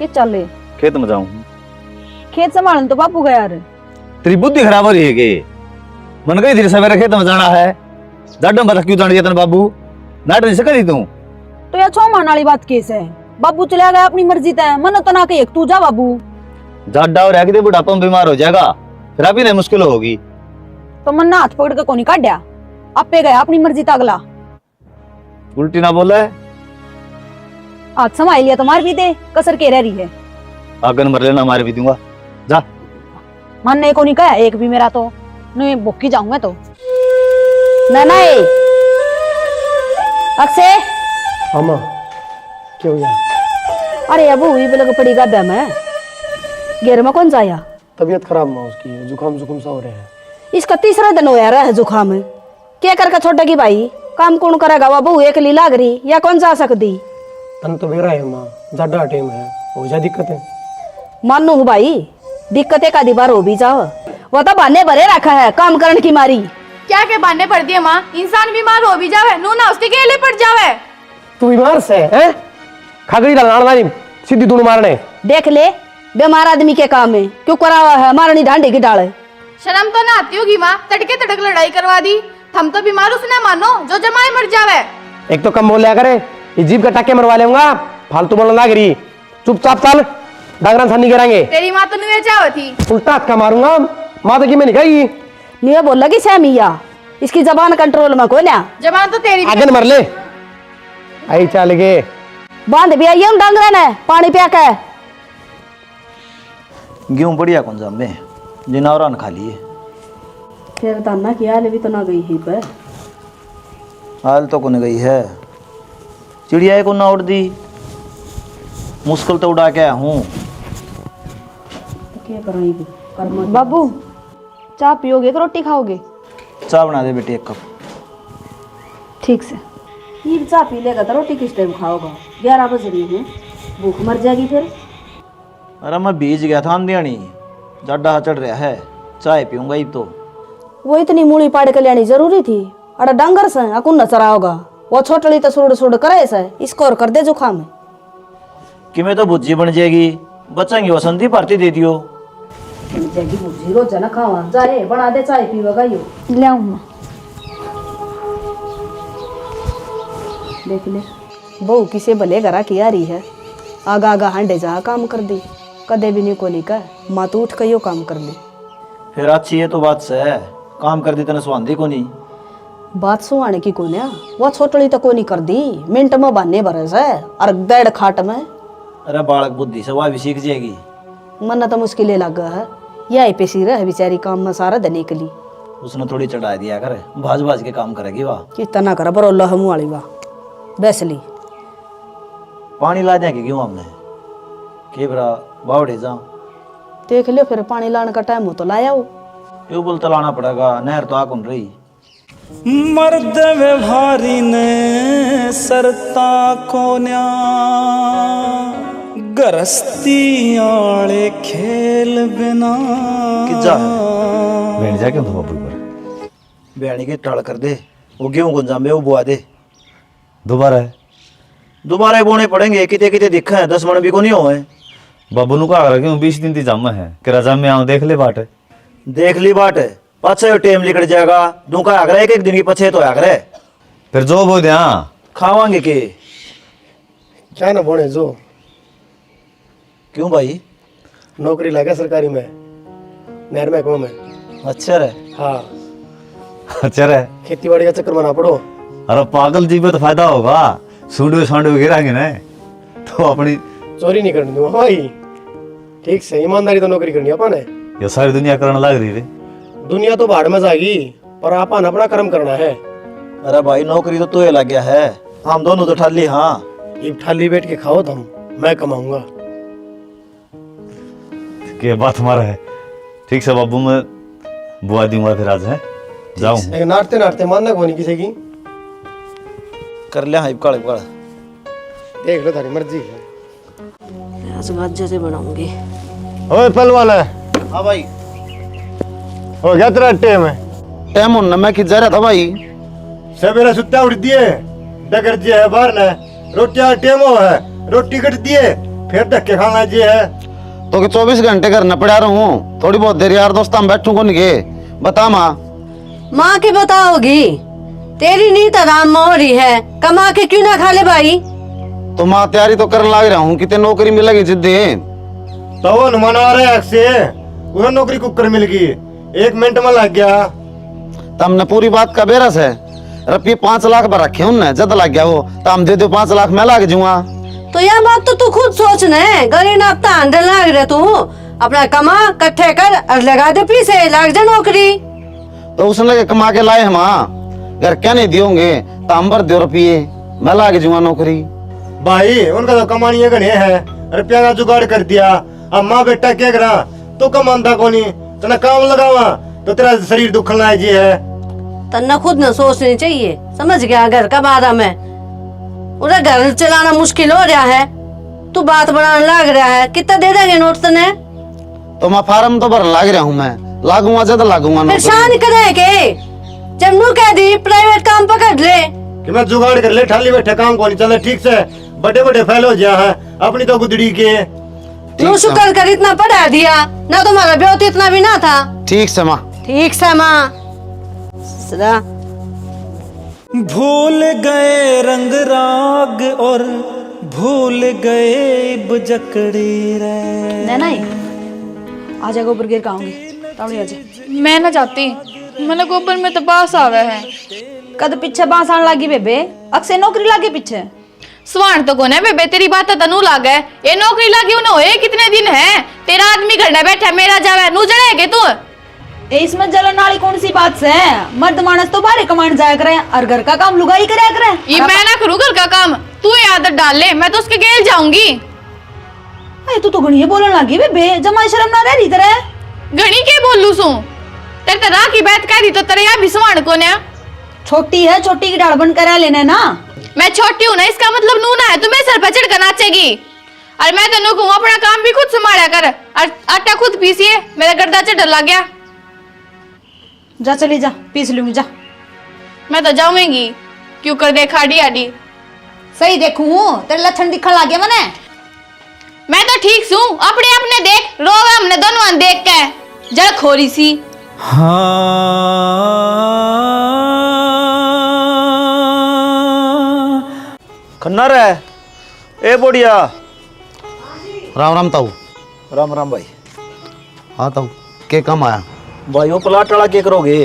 कि चले खेत में जाऊं। खेत संभालने तो बापू गया रे। तेरी बुद्धि खराब हो रही है के? मन गई थी सवेरे खेत में जाना है, जाडम बता क्यों जान दिया बाबू? नाट नहीं सकती तू तो यार छो मान वाली बात केस है। बाबू चला गया अपनी मर्जी तय, मन तो ना के तू जा बाबू। जाडा और आगे बुढ़ापा में बीमार हो जाएगा, फिर आप ही नहीं मुश्किल होगी। तो मन ना हाथ पकड़ के कोनी काट दिया, आपे गया अपनी मर्जी तक अगला। उल्टी ना बोला है, हाथ संभाल लिया तो मार भी दे, कसर के रह रही है। आगन मर लेना, मार भी दूंगा जा। मन ने को नहीं कहा एक भी मेरा तो नहीं बुक्की जाऊंगा तो ना अक्षय। हाँ माँ, क्या हो गया? अरे अबू ये लग पड़ी गाबा में घेर में कौन जाया? तबीयत खराब माँ उसकी, जुकाम सा हो रहे हैं। इसका तीसरा दिन होया रहा है जुकाम। क्या करके छोटेगी भाई, काम कौन करेगा? बाबू एक ली लाग रही या कौन जा सकती? तन तो बेरा है माँ, ज्यादा टाइम है, हो जा दिक्कत है। मानू हूँ भाई, दिक्कतें का दीवार हो भी जाओ, वो तो बहाने भरे रखा है काम करने की मारी। क्या के बहाने पड़ दिए माँ? इंसान बीमार हो भी जावे, नू ना उसके केले पड़ जावे। तू बीमार से है? खागड़ी डालना सीधी दूर मारने। देख ले बीमार आदमी के काम है क्यों करावा है मारनी ढांडी की डाले। शर्म तो ना आती होगी माँ, तड़के तड़क लड़ाई करवा दी। थम तो बीमार उसने मानो जो जमाए मर जावे। एक तो कम बोल लिया करे, ये जीभ का टाके मरवा लेऊंगा, फालतू बोलना लाग रही। चुपचाप चल, डांगरा सानी गिराएंगे। तेरी माँ तो नुए चाव थी, उल्टा हाथ का मारूंगा। माँ तो की मैं निकाई नहीं बोल लगी सैमिया, इसकी जबान कंट्रोल में को ना। जबान तो तेरी भी। आगे मर ले। आई चल गे बांध भी आई डांगरा ने पानी पिया के। गेहूं बढ़िया कौन जाम में जिनावरा ने खा लिए। फिर ताना की हाल भी तो ना गई ही पर हाल तो कौन गई है, चिड़िया को ना उड़ दी, मुश्किल तो उड़ा के आया हूँ। क्या करेंगे बाबू? चाय पियोगे कि रोटी खाओगे? चाय बना दे बेटी एक कप। ठीक से ये चाय पी लेगा तो रोटी किस टाइम खाओगा? 11 बज रही है, भूख मर जाएगी फिर। अरे मैं बीज गया था अंधियानी, जाडा चढ़ रहा है, चाय पीऊंगा ही तो। वो इतनी मूली पाड़ के लेनी जरूरी थी? अरे डंगर से अकुन न चरा होगा, वो छोटली तो सुड़ सुड़ करे से इसको और कर दे जुखाम में। कि मैं तो भुज्जी बन जाएगी, बचाएंगी वसंती पार्टी दे दियो। जाएगी भुज्जी रोज न खावा जाए, बना दे चाय पीवेगा यो। ले आऊं मैं, देख ले बहू किसे भले घरा की आ रही है, आगा आगा हांडे जा काम कर दी, कदे भी नहीं को नहीं कह माँ तो उठ के यो काम कर ली। फिर अच्छी है तो बात से है, काम कर दी तने स्वांधी को नहीं। बात सुहाने की कोन्या, वो छोटली तो को नहीं कर दी, मिनट में बहाने भरस है और गैड खाट में। अरे बालक बुद्धि से वह भी सीख जाएगी। मन तो मुश्किल लगा है, यही पे सी रह बेचारी काम में सारा दिन निकली। उसने थोड़ी चढ़ा दिया कर, भाज भाज के काम करेगी वाह। कितना कर बरोल्ला हम वाली वाह बैसली। पानी ला देंगे क्यों हमने के बरा बावड़े जा। देख लियो फिर पानी लाने का टाइम हो तो लाया हो। ट्यूबवेल तो लाना पड़ेगा, नहर तो आकुन रही। मर्द व्यवहारी ने सरता कोन्या, गरस्ती आले खेल बिना। कि जा बैठ जा क्यों बाबू पर बैणी के टाल कर दे, वो गेहूं गुंजाम में वो बुआ दे। दोबारा बोने पड़ेंगे, किते किते दिखा है 10 मन भी को नहीं हो है। बाबू नु का क्यों 20 दिन ती जमा है कि रजा में आऊं देख ले बाट। देख ली बाट पछे टेम लिकड़ जाएगा, दूका आगरा एक दिन की पछे तो आगरे फिर जो बो दिया खावांगे के। क्या ना बोने जो क्यों भाई? नौकरी लगा सरकारी में, नहर महकमा में। अच्छा रे। हाँ अच्छा रे। खेती बाड़ी का चक्कर मना पड़ो। अरे पागल जी में तो फायदा होगा, सूंडे सांडे गिराएंगे ना तो अपनी चोरी नहीं करनी दूंगा भाई, ठीक से ईमानदारी तो नौकरी करनी अपन है। ये सारी दुनिया करने लग रही रे। दुनिया तो भाड़ में जाएगी पर अपन अपना कर्म करना है। अरे भाई नौकरी तो तू लग गया है, हम दोनों तो ठाली। हाँ ये ठाली बैठ के खाओ तुम, मैं कमाऊंगा। के बात हमारा है। ठीक से बाबू मैं बुआ दूंगा फिर आज है जाऊं। नाटते नाटते मानना कोनी किसी की। कर लिया हाइप काड़ काड़, देख लो थारी मर्जी है। आज गाजे से बनाऊंगी। ओए पहलवान है। हाँ भाई हो गया तेरा टाइम है? टाइम होना मैं किधर जा रहा था भाई? सवेरे सुत्ता उठ दिए, डगर जी है बाहर ने, रोटी टाइम हो है, रोटी कट दिए, फिर धक्के खाना जी है। तो कि 24 घंटे घर न पड़ा रहूं, थोड़ी बहुत देर यार दोस्त हम बैठू को नहीं बता माँ। माँ की बताओगी, तेरी नींद आराम में हो रही है, कमा के क्यों ना खा ले भाई। तो माँ तैयारी तो करने लग रहा हूँ, कितने नौकरी मिलेगी जिद्दे। तो वो अनुमान आ रहा है से वह नौकरी कुकर मिल गई, 1 मिनट में लग गया। तमने पूरी बात का बेरस है, रुपये 5 लाख पर रखे उनने, जद लग गया वो तो हम दे दो 5 लाख मैं लाग जाऊंगा। तो यह बात तो तू खुद सोच न, गरीब हफ्ता अंडर लाग रहे तू, अपना कमा इकट्ठे कर और लगा दे पीछे, लग जा नौकरी। तो उसने कमा के लाए हम घर क्या नहीं दियोगे तो हम भर दो रुपये, मैं लाग जाऊंगा नौकरी। भाई उनका तो कमानी घने है, रुपया का जुगाड़ कर दिया। अब माँ बेटा क्या करा, तो कमांदा कोनी तो ना काम लगावा तो तेरा शरीर दुखन लाए जी है। तन्ना खुद न सोचनी चाहिए, समझ गया घर का बारे में। उधर घर चलाना मुश्किल हो रहा है, तू बात बनाने लग रहा है, कितना दे देंगे नोट तने? तो मैं फार्म तो भर लाग रहा हूँ, मैं लागूंगा जद लागूंगा नौकरी। परेशान करे के जब नू कह दी प्राइवेट काम पकड़ ले कि मैं जुगाड़ कर ले, ठाली बैठे काम को नहीं चले ठीक से, बड़े बड़े फैल हो गया है अपनी तो गुदड़ी के। तू शुक्र कर इतना पढ़ा दिया ना, तुम्हारा ब्याह तो इतना भी ना था। ठीक से माँ, ठीक से माँ। सदा भूल गए रंग राग और भूल गए बजकड़ी रे। नैना आ जा, गोबर गिर खाऊंगी, तावड़ी आ जा। मैं ना जाती, मैंने गोबर में तो बास आवे है। कद पीछे बांस आने लगी बेबे, अक्सर नौकरी लागे पीछे। स्वान तो कोने बेबे, तेरी बात तो तनु लागे, ये नौकरी लागी उन्हें होए कितने दिन है, तेरा आदमी घर में बैठा मेरा जावे, नू जड़ेगे तू। इसमें जलन वाली कौन सी बात से, मर्द मानस तो बाहर कमांड जाया करे और घर का काम लुगाई कराया करे। ये मैं ना करूँ घर का काम, तू ये आदत डाल ले, मैं तो उसके गेल जाऊंगी। अरे तू तो घणी बोलने लगी बेबे, जमा शर्म ना रह रही तेरे। घणी के बोलू सू, तेरे तो राखी बात कह दी तो तेरे यहाँ भी स्वान को ने। छोटी है, छोटी की डाल बन करा लेने ना। मैं छोटी हूँ ना, इसका मतलब नू ना है तुम्हें सर पर चढ़ कर नाचेगी। और मैं तो कहूँ अपना काम भी खुद संभाला कर, और आटा खुद पीसिए, मेरा गर्दा चढ़ लग गया। जा चली जा, पीस लूंगी जा। मैं तो जाऊंगी, क्यों कर दे खाड़ी आडी। सही देखूं तेरे लक्षण दिखने लगे मने। मैं तो ठीक हूँ, अपने अपने देख, रोवे हमने दोनों देख के, जड़ खोरी सी। खन्ना रे ए बोडिया। राम राम ताऊ। राम राम भाई। हाँ ताऊ, के काम आया भाई वो प्लाट वाला के करोगे?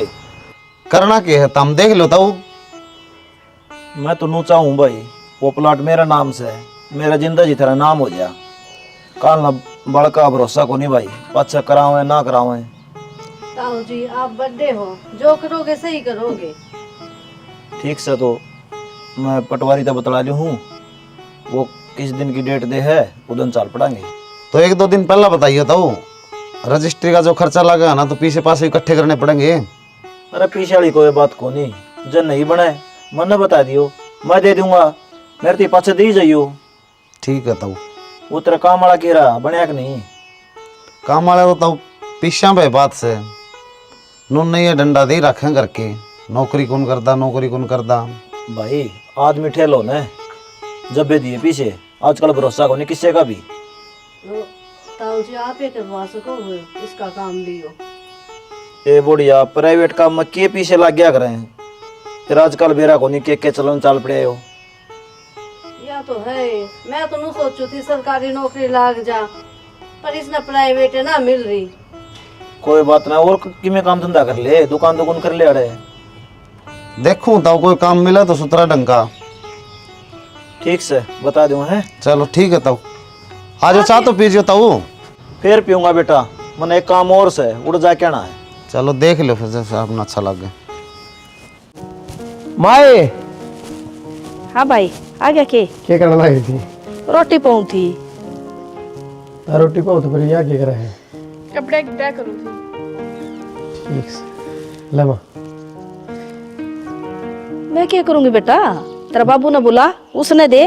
करना के है तुम देख लो ताऊ। मैं तो नू चाहूँ भाई, वो प्लाट मेरा नाम से है, मेरा जिंदा जी तेरा नाम हो गया। काल ना बड़का भरोसा को नहीं भाई, पाछा करावे ना करावे। ताऊ जी आप बड़े हो, जो करोगे सही करोगे। ठीक से तो मैं पटवारी तो बतला ली हूँ, वो किस दिन की डेट दे है उधर चाल पड़ांगे। तो 1-2 दिन पहला बताइए ताऊ, रजिस्ट्री का जो खर्चा लगा ना तो पीछे पासे इकट्ठे करने पड़ेंगे। अरे पीछे वाली कोई बात को नहीं, जब नहीं बने मन बता दियो, मैं दे दूंगा, मेरे ती पाछे दी जाइयो। ठीक है ताऊ। वो तेरा काम वाला कह रहा बनया कि नहीं? काम वाला तो ताऊ पीछा पे बात से नून नहीं है, डंडा दे रखे करके, नौकरी कौन करता नौकरी कौन करता। भाई आदमी ठेलो ने जब भी दिए पीछे, आजकल भरोसा को नहीं किसी का भी। ताऊ जी आप ही करवा सकोगे इसका काम लियो। ए बढ़िया प्राइवेट काम में के पीछे लग गया करें, फिर आजकल बेरा को नहीं के चलन चाल पड़े हो। या तो है, मैं तो नहीं सोचू थी सरकारी नौकरी लाग जा, पर इसने प्राइवेट है ना मिल रही। कोई बात ना, और किमें काम धंधा कर ले, दुकान दुकान कर ले। अड़े देखूं ताऊ कोई काम मिला तो सुतरा ढंग ठीक से बता दूं है। चलो ठीक है ताऊ, आज चाह तो पीजिए ताऊ। फिर पीऊंगा बेटा, मैंने एक काम और से उड़ जा के ना है। चलो देख लो फिर जैसे अपना अच्छा लगे। माए हाँ भाई आ गया के क्या करना लगी थी? रोटी पाऊँ थी। रोटी पाओ तो फिर यहाँ क्या कर रहे हैं? कपड़े क्या करूँ थी। ठीक से लमा। मैं क्या करूंगी बेटा, तेरा बाबू ने बोला उसने दे,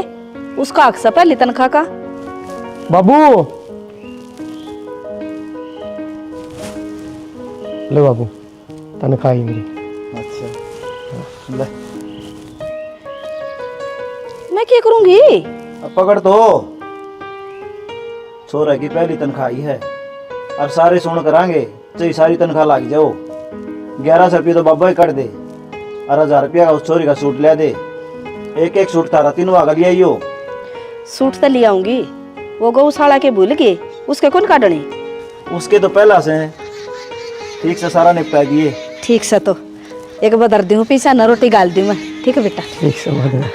उसका हक से पहली तनख्वाह का। बाबू ले बाबू, तनख्वाह ही मेरी। अच्छा ले मैं क्या करूंगी? अब पकड़ तो। छोरा की पहली तनख्वाह ही है और सारे सुन करांगे चाहे सारी तनख्वाह लाग जाओ। 1100 रुपये तो बाबा ही कर दे और 1000 रुपया का उस छोरी का सूट ले दे। एक एक सूट तारा 3 वागा लिया यो। सूट तो ले आऊंगी, वो गौशाला के भूल के उसके कौन काटने? उसके तो पहला से हैं, ठीक से सारा निपटा दिए। ठीक से तो एक बदर दूँ पीछा न रोटी गाल दूँ मैं। ठीक है बेटा। ठीक से बदला।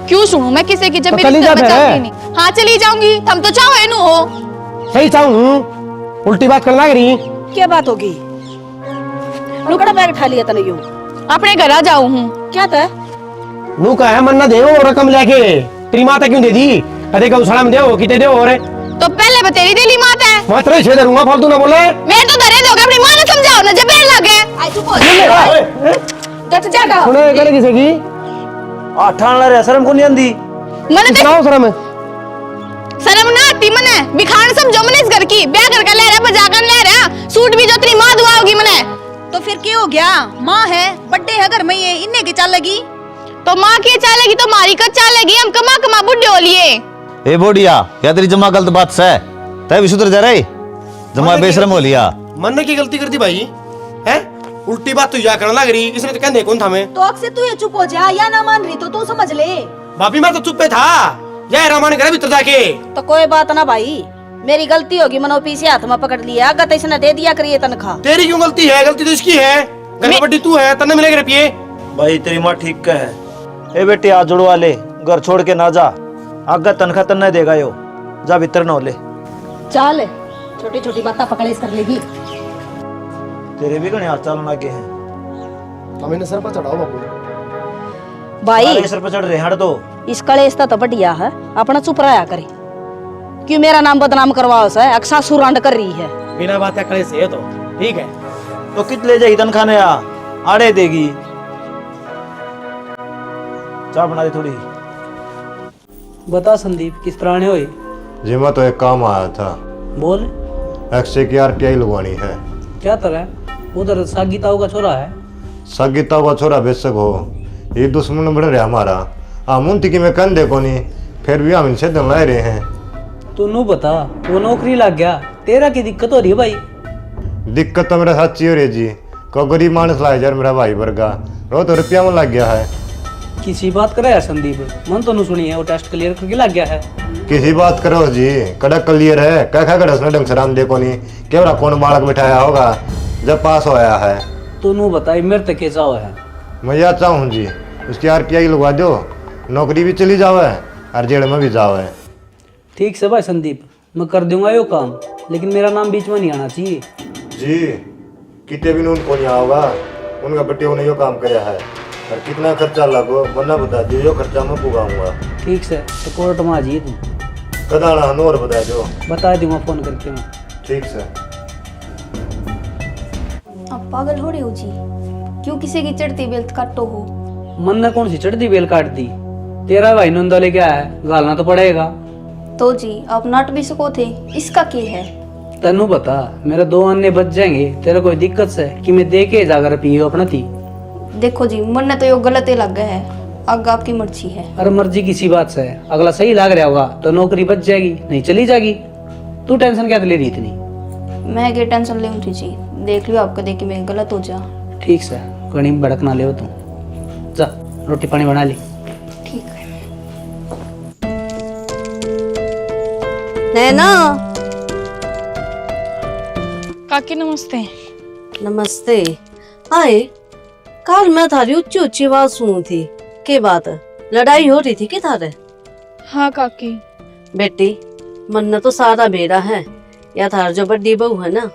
क्यों सुनूं मैं किसी की जब तो मेरी चली जा तरफ फिर। जाऊंगी नहीं। हाँ चली जाऊंगी, तुम तो चाहो एनु हो। सही चाहूँ, उल्टी बात करना करी। क्या बात होगी? लुकड़ा बैग उठा लिया तने यूं। अपने घर आ जाऊं हूँ। क्या था? नू का है मन्ना दे वो रकम लेके तेरी माता क्यों दे दी? अरे गौशाला में दे कितने दे और तो पहले बतेरी दिली मात है। मैं तेरे छेद दूंगा, फालतू ना बोले। मैं तो दरे दोगे, अपनी मां ने समझाओ ना जब बेर लगे। आई तू बोल डट जागा। सुने करे किसे की? ठाण ला रे शर्म को नहीं आंदी। मने ते कितना शर्म है? शर्म ना आती मने बिखान समझो मने इस घर की ब्याह करके ले रहा बजा कर ले रहा सूट भी जो तेरी मां दुआओगी मने। तो फिर क्या हो गया? माँ है, बर्थडे है घर में, ये इन्ने की चालेगी। तो मां की चालेगी तो मारी का चालेगी, हम कमा कमा बुढ़े हो लिए। ए बोडिया क्या तेरी जमा गलत बात से तय भी सुधर जा रही जमा बेशरम हो लिया। मन की गलती कर दी भाई है? उल्टी बात तू जा करने लग रही, इसने तो कहने कौन था मैं? तो अक्सर तू ये चुप हो जा, या ना मान रही तो तू समझ ले। भाभी मैं तो चुप पे था, जय रामायण करे भीतर जाके। तो कोई बात ना भाई, मेरी गलती होगी, मनो पीछे हाथ में पकड़ लिया, गत इसने दे दिया करिए तनख्वाह। तेरी क्यों गलती है? गलती तो इसकी है, घर में बड्डी तू है, तन्ने मिलेगा रुपये। भाई तेरी माँ ठीक का है। ए बेटे हाथ जुड़वा ले, घर छोड़ के ना जा, आगे तनख्वाह तन्ने देगा यो, जा भीतर न ले। चल छोटी छोटी बातें पकड़े कर लेगी। तेरे भी घने हाथ चलना के हैं। हमें सर पर चढ़ाओ बाबू। भाई अरे सर पर चढ़ रहे हट दो। इस कलेश तो बढ़िया है, अपना चुप रहा करे। क्यों मेरा नाम बदनाम करवाओ से? अक्सा सुरांड कर रही है। बिना बात करे से तो ठीक है। तो कित ले जाएगी तनख्वाह ने? आड़े देगी। चाय बना दे थोड़ी। बता संदीप किस तरह होई? जी मैं तो एक काम आया था, बोल। एक्से की RTI लगवानी है। क्या तरह? उधर सागी ताऊ का छोरा है। सागिता का छोरा बेशक हो, ये दुश्मन बन रहा हमारा। हम उनती की मैं कन देखो नहीं, फिर भी हम इनसे दम ला रहे हैं। तू नू बता, वो नौकरी लग गया, तेरा की दिक्कत हो रही है भाई? दिक्कत तो मेरा सच्ची हो रही जी, को गरीब मानस लाए यार मेरा भाई वर्गा, रो तो रुपया में लग गया है। किसी बात करे यार संदीप, मन तो नू सुनी है, वो टेस्ट क्लियर करके लग गया है। किसी बात करो जी, कड़क क्लियर है, क्या कड़सना ढंग से राम देखो नहीं, केवरा कौन बालक बिठाया होगा जब पास होया है। तू नू बताई मेरे तक कैसा हुआ है? मैं यह चाहूँ जी, उसकी RTI लगवा दो, नौकरी भी चली जावे और जेल में भी जावे। ठीक से भाई संदीप, मैं कर दूंगा यो काम, लेकिन मेरा नाम बीच में नहीं आना चाहिए। जी कितने भी उनको नहीं होगा, उनका बेटे ने यो काम कराया है, और कितना खर्चा लगो वरना बता दियो, यो खर्चा मैं पुगाऊंगा। ठीक से तो कोर्ट में आ जाइए तुम। कदाना हनोर बता दो। बता दूंगा फोन करके मैं। ठीक से। अब पागल हो रहे हो जी, क्यों किसी की चढ़ती बेल्ट काटो हो? मन ने कौन सी चढ़ती बेल काट दी? तेरा भाई नंदा लेके आया है, गालना तो पड़ेगा। तो जी आप नाट भी सको थे, इसका क्या है? तेनू बता, मेरे 2 अन्य बच जाएंगे, तेरा कोई दिक्कत से कि मैं दे के जाकर पियो अपना थी? देखो जी मन ने तो यो गलत ही लग गया है, आगे आपकी मर्जी है। अरे मर्जी किसी बात से है, अगला सही लग रहा होगा तो नौकरी बच जाएगी, नहीं चली जाएगी। तू टेंशन क्या ले रही इतनी? मैं क्या टेंशन ले उठी जी, देख लियो आपको देख के मैं गलत हो जा। ठीक से कहीं भड़क ना ले तू, जा रोटी पानी बना ली। ठीक है। नैना काकी नमस्ते। नमस्ते। हाय, कल मैं थारी ऊंची ऊंची आवाज सुनी थी, के बात लड़ाई हो रही थी कि थारे? हाँ काकी। बेटी मन तो सारा बेरा है, या थार जो बड़ी बहू है ना,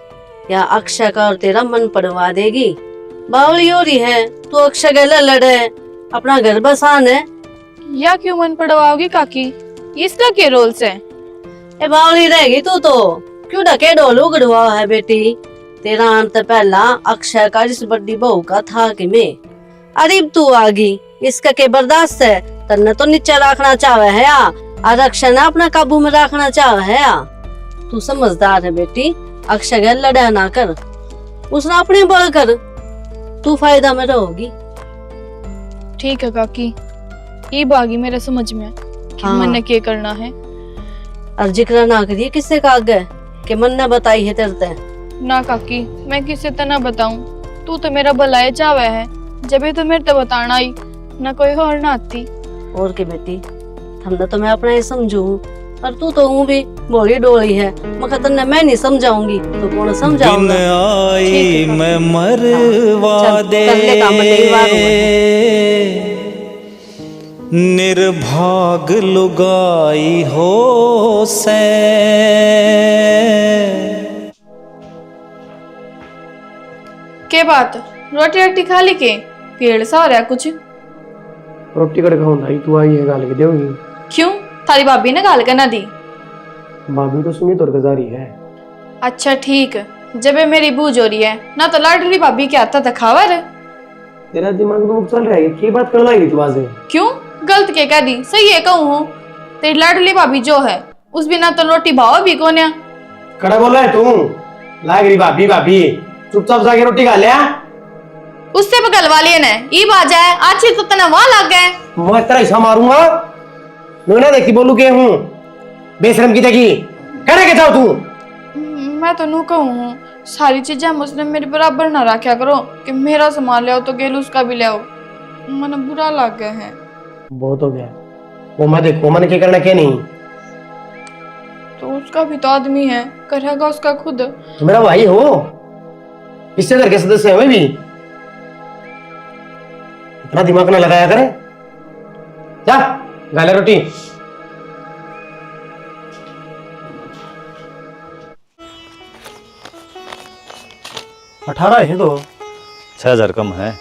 या अक्षय का और तेरा मन पड़वा देगी। बावली हो रही है, तू अक्षय गले लड़े, अपना घर बसान है। या क्यों मन पड़वाओगी काकी, इसका क्या रोल से? ए बावली रहेगी तू तो, क्यों ढके डोल उगड़वा है बेटी? तेरा अंत पहला अक्षय का जिस बड़ी बहू का था कि मैं, अरे तू आ गई, इसका के बर्दाश्त है? तन्ने तो नीचे रखना चाहे है या, और अक्षय ने अपना काबू में रखना चाहे है या? तू समझदार है बेटी, अक्षय गल लड़ा ना कर, उसने अपने बल कर, तू फायदा में रहोगी। ठीक है काकी, ये बागी मेरे समझ में कि मन के करना है। और जिक्र ना करिए किससे का आगे कि मन ने बताई है तेरे ते। ना काकी, मैं किसे तो ना बताऊं, तू तो मेरा भलाई चावे है, जब तो मेरे तो बताना आई, ना कोई और ना आती। और के बेटी, हमने तो मैं अपना ही समझू, और तू तो हूँ भी बोली डोली है, मगर तन्ने मैं नहीं समझाऊंगी तो कौन समझाऊंगा। आई मैं मरवा दे निर्भाग लुगाई हो से। के बात, रोटी रोटी खा ली के पेड़ सा हो रहा कुछ? रोटी कड़ खाऊं भाई, तू आई है गाल के देगी। क्यों, थारी भाभी ने गाल करना दी? भाभी तो सुनी तोर गजारी है। अच्छा ठीक, जब ये मेरी बूझ हो रही है ना तो लाडली भाभी के आता था खावर। तेरा दिमाग तो चल रहा है, की बात कर लाई तू बाजे? क्यों, गलत के कह दी, सही है कहूँ हूँ। तेरी लाडली भाभी जो है उस बिना तो रोटी भाव भी कौन है। कड़ा बोला है तू, लाग रही भाभी भाभी, चुपचाप जाके रोटी खा लिया। उससे बगलवा लिए ने ई बाजा है, आज तो तना वहां लग गए। मैं तेरा हिस्सा मारूंगा, मैं ना देखी बोलू के हूँ बेशरम की देखी, करे के जाओ तू। मैं तो नू कहूँ हूँ, सारी चीजें मुझने मेरे बराबर ना रखा करो कि मेरा सामान ले आओ तो गेलू उसका भी ले आओ, मन बुरा लग गया है। बहुत हो गया, वो मैं देखो मन के करना क्या नहीं। तो उसका भी तो आदमी है, करेगा उसका खुद। तो मेरा भाई हो, इससे घर के सदस्य है भी, इतना दिमाग ना लगाया करे। जा गाले रोटी। 18 है तो 6000 कम है,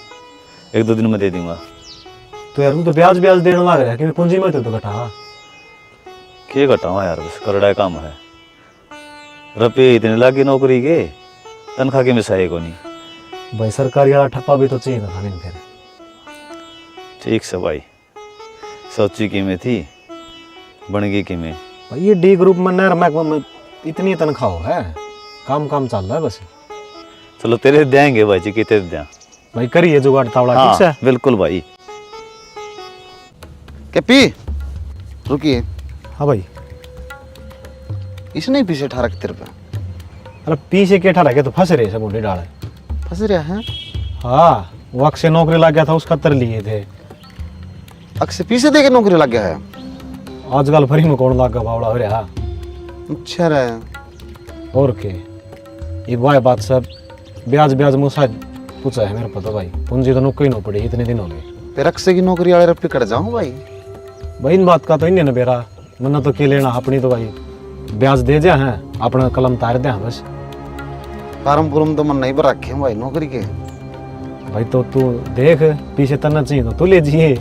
1-2 दिन में दे दूंगा। तो यार तू तो ब्याज देने लग रहा है कि पूंजी में तो घटा के घटावा यार, बस करड़ा काम है। रुपये इतने लागी नौकरी के, तनख्वाह के मिसाए को नहीं भाई। सरकारी वाला ठप्पा भी तो चाहिए था नहीं फिर। ठीक से भाई, सोची की में थी बन गई की में। भाई ये डी ग्रुप में नहर में इतनी तनख्वाह है, काम चल रहा है बस। चलो तेरे देंगे भाई जी, कितने दें भाई, करिए जुगाड़ तावड़ा। हाँ, ठीक से बिल्कुल भाई। के पी रुकिए। हाँ भाई, इसने पीछे ठा रख तेरे पे। अरे पीछे के ठा रखे तो फंस रहे सब मुंडे डाले। फंस रहा है? हाँ, वो अक्सर नौकरी लग गया था, उसका तर लिए थे। अक्सर पीछे दे के नौकरी लग गया है? आजकल फ्री में कौन लाग बावड़ा हो रहा। अच्छा रहा। और के ये भाई बात सब ब्याज मुझसे पूछा है मेरे पता भाई, पूंजी तो नुक्कई न पड़ी इतने दिन हो गए। फिर अक्सर की नौकरी वाले रफ्ती कर जाऊं भाई। भाई इन बात का तो इन्हें न बेरा, मन्ना तो के लेना अपनी तो भाई ब्याज दे जा है, अपना कलम तार दे बस। फार्म तो मन नहीं पर रखे भाई नौकरी के। भाई तो तू देख पीछे तना चाहिए तो तू ले जिए।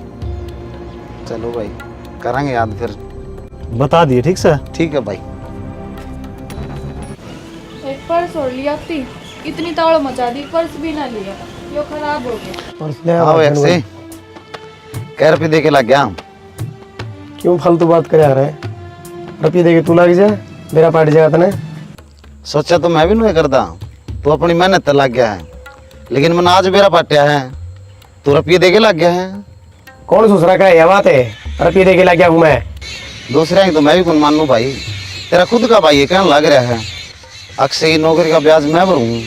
चलो भाई करेंगे याद फिर, बता दिए। ठीक से ठीक है भाई। एक पर्स और लिया थी, इतनी ताड़ मचा दी, पर्स भी ना लिया, यो खराब हो गया। आओ एक से कै रुपये दे के लग गया। क्यों फालतू बात कर रहा है? रुपये दे के तू लग जा, मेरा पार्टी जगह तने। सोचा तो मैं भी नहीं करता, तू अपनी मेहनत तो लग गया है, लेकिन मन आज मेरा पाटिया है, तू रुपये दे के लग गया है। कौन दूसरा का यह बात है? रुपये दे के लग गया हूँ मैं। दूसरे की तो मैं भी कौन मान लूँ भाई, तेरा खुद का भाई है, कहने लग रहा है अक्सर नौकरी का ब्याज मैं भरूँ।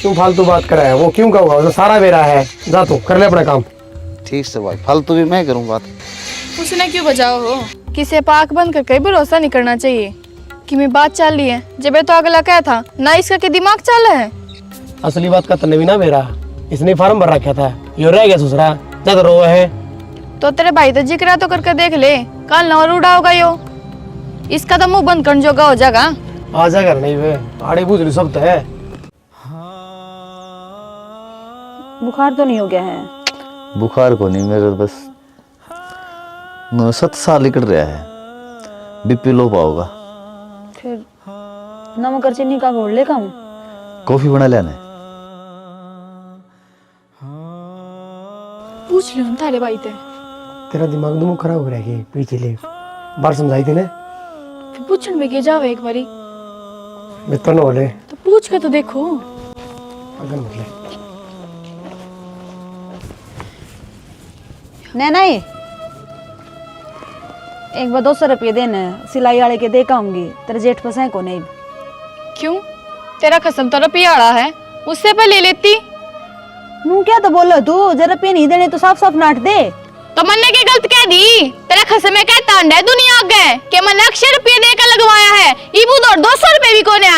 क्यों फालतू बात कर रहा है? वो क्यों कहूँगा, वो सारा मेरा है। जा तू कर ले अपना काम। ठीक से भाई, फालतू भी मैं करूँ बात। उसने क्यों बजाओ हो? किसे पाक बंद कर कहीं भरोसा नहीं करना चाहिए कि मैं बात चल रही है, जब तो अगला क्या था ना, इसका के दिमाग चल है। असली बात का तने भी ना मेरा, इसने फार्म भर रखा था, यो रह गया दूसरा, ज्यादा रो है। तो तेरे भाई तो जिक्र तो करके देख ले, कल नौर उड़ा होगा यो, इसका तो मुंह बंद कर जोगा हो जाएगा। आ जाएगा नहीं वे, आड़े बुझ सब तो है। बुखार तो नहीं हो गया है? बुखार को नहीं, मेरे बस 7 साल निकल रहा है, बीपी लो पाओगा। फिर नमक और चीनी का घोल ले कम, कॉफी बना लेना। पूछ लो तारे भाई ते। तेरा दिमाग दुम खराब हो रहा है, पीछे ले बार समझाई थी ना, फिर पूछन में के जावे एक बारी, बेहतर न बोले तो पूछ के तो देखो। अगर मतलब नहीं एक बार 200 रुपये देने सिलाई वाले के दे आऊंगी तेरे जेठ फंसे को नहीं। क्यों? तेरा खसम तो रुपया आड़ा है, उससे पे ले लेती। नू क्या तो बोलो तू, जब रुपये नहीं देने तो साफ साफ नाट दे। तो मन्ने के गलत कह दी। तेरा खसम है कहता है दुनिया आगे के मैंने अक्षर रुपये देकर लगवाया है, इबू दौड़ 200 रुपये भी कोने।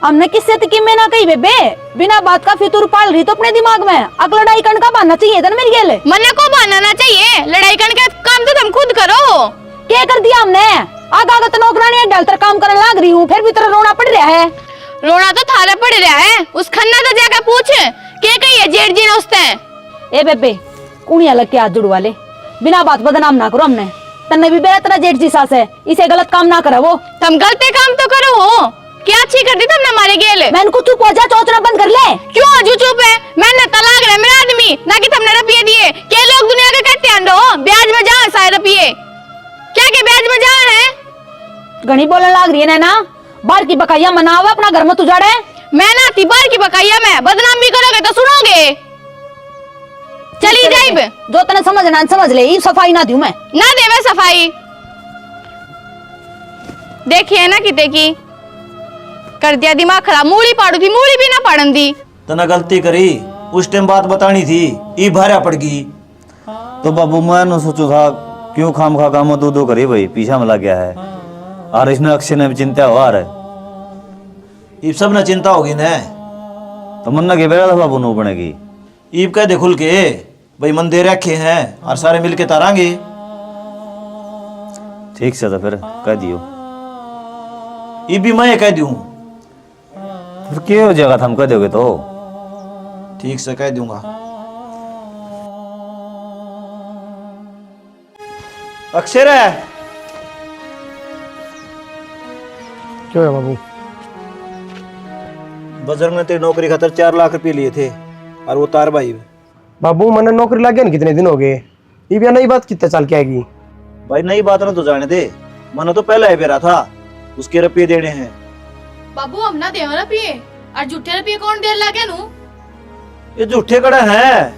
हमने किससे तो कि मैं ना कही बेबे, बिना बात का फितूर पाल रही तो अपने दिमाग में। अब लड़ाई करने का बहाना चाहिए था ना मेरे गेले। मन्ने को बहाना ना चाहिए, लड़ाई करने का काम तो तुम खुद करो। क्या कर दिया हमने? आग आग तो नौकरानी डालकर काम करने लग रही हूँ, फिर भी तेरा रोना पड़ रहा है। रोना तो थारा पड़ रहा है, उस खन्ना तो जाकर पूछ के कही है जेठ जी ने उसने। ए बेबे कुड़िया लग के हाथ जुड़वा ले, बिना बात बदनाम ना करो। हमने तन्ने भी बेरा तेरा जेठ जी सास है, इसे गलत काम ना करो। वो तुम गलत काम तो करो हो, क्या अच्छी करती तुमने हमारे गेले। मैंने को चुप हो जा, चौचना बंद कर ले। क्यों अजू चुप है? मैंने तलाक रहा मेरा आदमी ना कि तुमने रुपये दिए। क्या लोग दुनिया के कहते हैं दो ब्याज में जा सारे रुपये, क्या के ब्याज में जा है? घनी बोलने लग रही है ना, बाहर की बकाइया मनावा अपना घर में तुझाड़े। मैं ना आती बाहर की बकाइया में, बदनाम भी करोगे तो सुनोगे। चली जाइब जो तने समझना समझ ले, ये सफाई ना दूं मैं। ना देवे सफाई। देखिए ना किते की कर दिया दिमाग खराब। मूली पाड़ू थी, मूली भी ना पाड़न दी। तना गलती करी, उस टाइम बात बतानी थी, ई भारा पड़ गई। तो बाबू मैं न सोचू था क्यों खाम खा काम दो करी भाई, पीछा में लग गया है। और इसने अक्षय ने भी चिंता हुआ रहा है। ईब सब ना चिंता होगी न, तो मन्ना के बेड़ा था बाबू नो बनेगी। ईब कह दे खुल के भाई मन दे रखे हैं और सारे मिलके तारांगे। ठीक से तो फिर कह दियो। ईब भी मैं कह दूं। फिर क्या हो जाएगा, हम कह दोगे तो ठीक से कह दूंगा। अक्षर है क्यों है बाबू? बजरंग ने तेरी नौकरी खातर 4 लाख रुपए लिए थे और वो तार भाई। बाबू मैंने नौकरी लग गया ना, कितने दिन हो गए। ये भी नई बात कितने चाल के आएगी भाई? नई बात ना तो जाने दे, मनो तो पहले बेरा था, उसके रुपये देने हैं। बाबू हम ना देव रुपये और झूठे रुपये कौन दे लगे नू? ये झूठे कड़ा है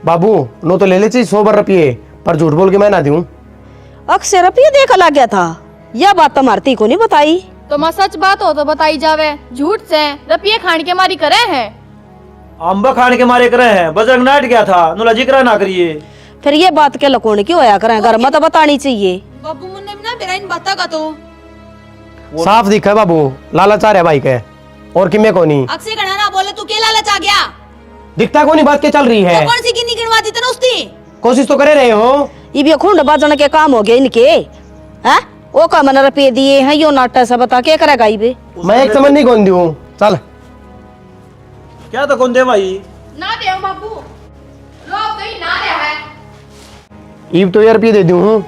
बाबू। नो तो ले ले चाहिए 100 बार रुपये, पर झूठ बोल के मैं ना दूं। अक्षय रुपये देखा लग गया था, यह बात तो मारती को नहीं बताई। तो मैं सच बात हो तो बताई जावे, झूठ से रुपये खान के मारी करे हैं। अम्बा खाने के मारे करे हैं, बजरंग नाट गया था, नुला जिक्र ना करिए। फिर ये बात के लकोण क्यों होया करें, घर में तो बतानी चाहिए। बाबू मुन्ने ना मेरा इन बातों का तो साफ दिखा है बाबू, लालच आ रहा है भाई के, और किमे को नहीं। अक्सर गणा ना बोले तू के लालच आ गया? दिखता को नहीं बात के चल रही है। तो कौन सी गिनी गिनवाती तने उसकी? कोशिश तो करे रहे हो। ये भी खुंड बाजन के काम हो गए इनके। हैं ओ का मन रुपये दिए हैं, यो नाटा से बता के करेगा ये भी। मैं एक समझ नहीं कौन दूं। चल क्या तो कौन दे भाई? ना दे बाबू, लोग कहीं ना दे है। ईब तो 1000 रुपये दे दूं।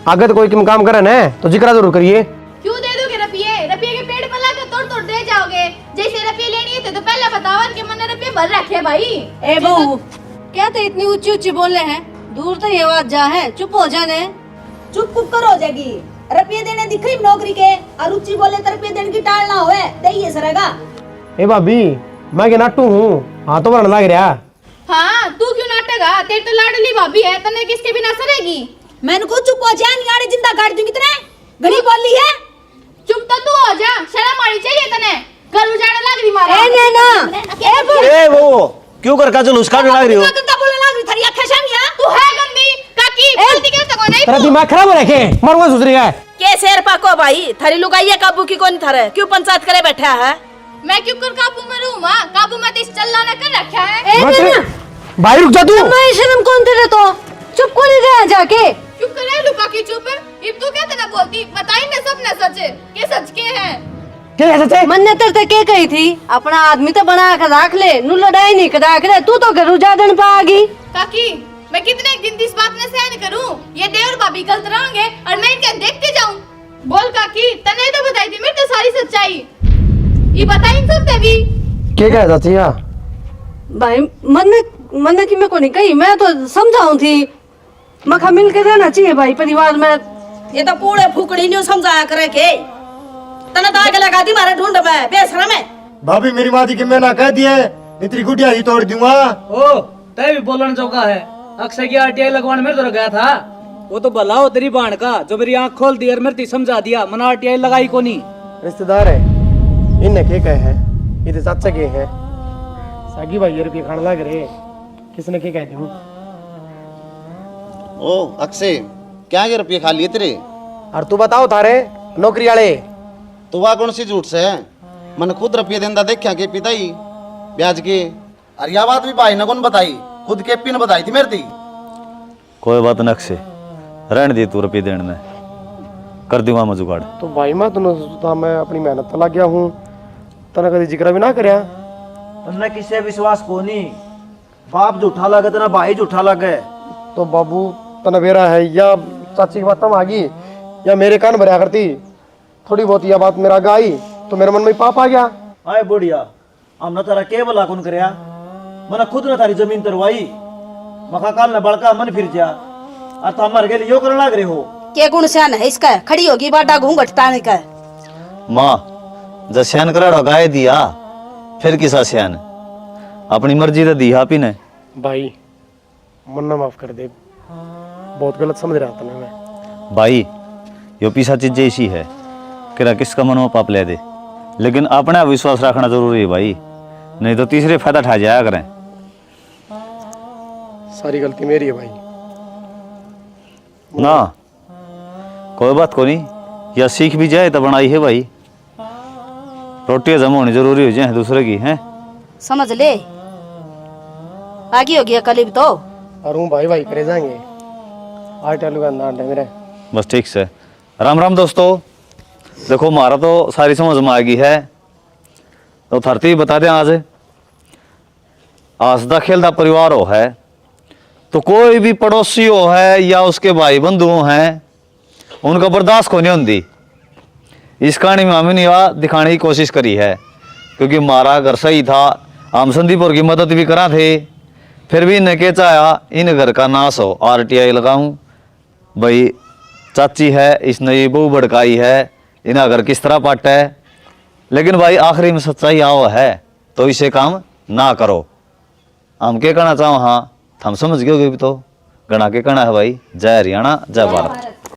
अगर तो कोई काम करे ना तो जिक्र जरूर करिए। क्यों दे दोगे रुपये? रुपये के पेड़ पर लाकर तोड़ तोड़ दे जाओगे। जैसे रुपये लेनी है तो पहले बताओ कि मैंने रुपये भर रखे भाई। ए बहू क्या तो इतनी ऊंची ऊंची बोले हैं, दूर तो ये आवाज जा है, चुप हो जाने। चुप कुप कर हो जाएगी। रुपये देने दिखे नौकरी के और रुचि बोले तो रुपये देने की टाल ना होए, दइए सरेगा। ए भाभी मैं के नाटू हूँ, हाँ तो बरन लग रहा। हाँ तू क्यों नाटेगा? तेरी तो लाडली भाभी है, तने किसके बिना सरेगी? मैंने को चुप हो जा, नियाड़े जिंदा काट दूंगी तने। घड़ी बोली है, चुप तो तू हो जा, शर्म आनी चाहिए तने। घर उजाड़ने लग रही मारा। ए नैना ए वो क्यों कर का जुलूस काट लग रही हो? गंदा बोलने लग रही थारी आंखें शामिया। तू है गंदी काकी, गलती कैसे तको नहीं तेरा दिमाग खराब हो रखे, मरवा सोच रही है। के शेर पाको भाई, थारी लुगाइया काबू की कौन थारे, क्यों पंचायत करे बैठा है? मैं क्यों कर काबू में रहूं? मां काबू में तो चलना ना कर रखा है। भाई रुक जा तू। मैं शर्म कौन तेरे तो चुप को नहीं रहा जाके। चुप करे लुका की चुप। इब तू क्या तना बोलती? बताई ना सब ना सच, के सच के है। क्या सच है? मन्ने तेरे ते के कही थी, अपना आदमी तो बना कर रख ले, नू लड़ाई नहीं कर रख ले, तू तो घर उजाड़न पा गई। काकी मैं कितने दिन इस बात में सहन करूं? ये देवर भाभी गलत रहेंगे और मैं इनके देखते जाऊं। बोल काकी, तने तो बताई थी मेरी तो सारी सच्चाई। ये बताई सब तभी। क्या कह जाती है भाई मन्ने की मैं को नहीं कही, मैं तो समझाऊं थी। मखा मिल के रहना चाहिए भाई परिवार में। ये तो कूड़े फुकड़ी नहीं समझाया करे के, तना तो आगे लगा दी मारे ढूंढ में बेशरम है। भाभी मेरी माती की मैं ना कह दिए, इतनी गुटिया ही तोड़ दूंगा। ओ तय भी बोलना चौका है, अक्षय की आरटीआई लगवाने में तो गया था। वो तो भला हो तेरी बाण का जो मेरी आंख खोल दी और मेरी समझा दिया मना आरटीआई लगाई को नहीं। रिश्तेदार है इनने के कहे हैं ये तो चाचा के हैं सागी भाई रुपये खाने लग रहे किसने के कहते हूँ। ओ अक्षय क्या के रुपये खा लिए तेरे? और तू बताओ थारे नौकरी वाले तो वह कौन सी झूठ से है? मन खुद रुपये देंदा देखा के पिता ही ब्याज के। अरे यह बात भी भाई ने कौन बताई? खुद के पी ने बताई थी मेरी। कोई बात न अक्षय, रहने दे तू रुपये देने में, कर दूंगा मैं जुगाड़। तो भाई मैं तुम मैं अपनी मेहनत तो लग गया हूँ तना कभी जिक्र भी ना करया। तुमने किसे विश्वास को नहीं, बाप झूठा लगे तना भाई झूठा लगे। तो बाबू तना बेरा है या चाची की बात आ गई या मेरे कान भरया करती थोड़ी बहुत यह बात मेरा गाई तो मेरे मन में पाप आ गया। आए बुढ़िया हमने तारा के भला कौन करया? मैंने खुद ने तारी जमीन तरवाई, मखा काल ने बड़का मन फिर जा और तुम मर गए यो करने लग रहे हो। के गुण स्यान है इसका? खड़ी होगी बाडा घूंघट ताने का। माँ जब स्यान करा गाय दिया फिर किसा स्यान, अपनी मर्जी तो दी आप ही ने। भाई मन ना माफ कर दे, बहुत गलत समझ रहा था मैं। भाई यो पीसा चीज ऐसी है कि किसका मन हो पाप ले दे, लेकिन अपना विश्वास रखना जरूरी है भाई, नहीं तो तीसरे फायदा उठा जाया करें। सारी गलती मेरी है भाई। ना कोई बात को नहीं, या सीख भी जाए तो बनाई है भाई, रोटियां जमा होनी जरूरी हो जाए दूसरे की हैं। समझ ले आगे हो गया कलीब तो। और हूँ भाई भाई करे जाएंगे आज टालू का अंदाज है मेरे। बस ठीक से। राम राम दोस्तों, देखो हमारा तो सारी समझ में आ गई है, तो धरती बता दें आज हंसदा खेलता परिवार हो है तो कोई भी पड़ोसी हो है या उसके भाई बंधु हैं उनका बर्दाश्त को नहीं होती। इस कहानी में हमने यह दिखाने की कोशिश करी है क्योंकि हमारा घर सही था, हम संदीपुर की मदद भी करा थे, फिर भी इन्हें के चाहा इन घर का नाश हो, आरटीआई लगाऊं भाई। चाची है इसने ये बहू भड़काई है, इन्हें अगर किस तरह पाटा है, लेकिन भाई आखिरी में सच्चाई आओ है तो इसे काम ना करो। हम क्या कहना चाहो हाँ हम समझ गए तो गणा के कहना है भाई। जय हरियाणा जय भारत।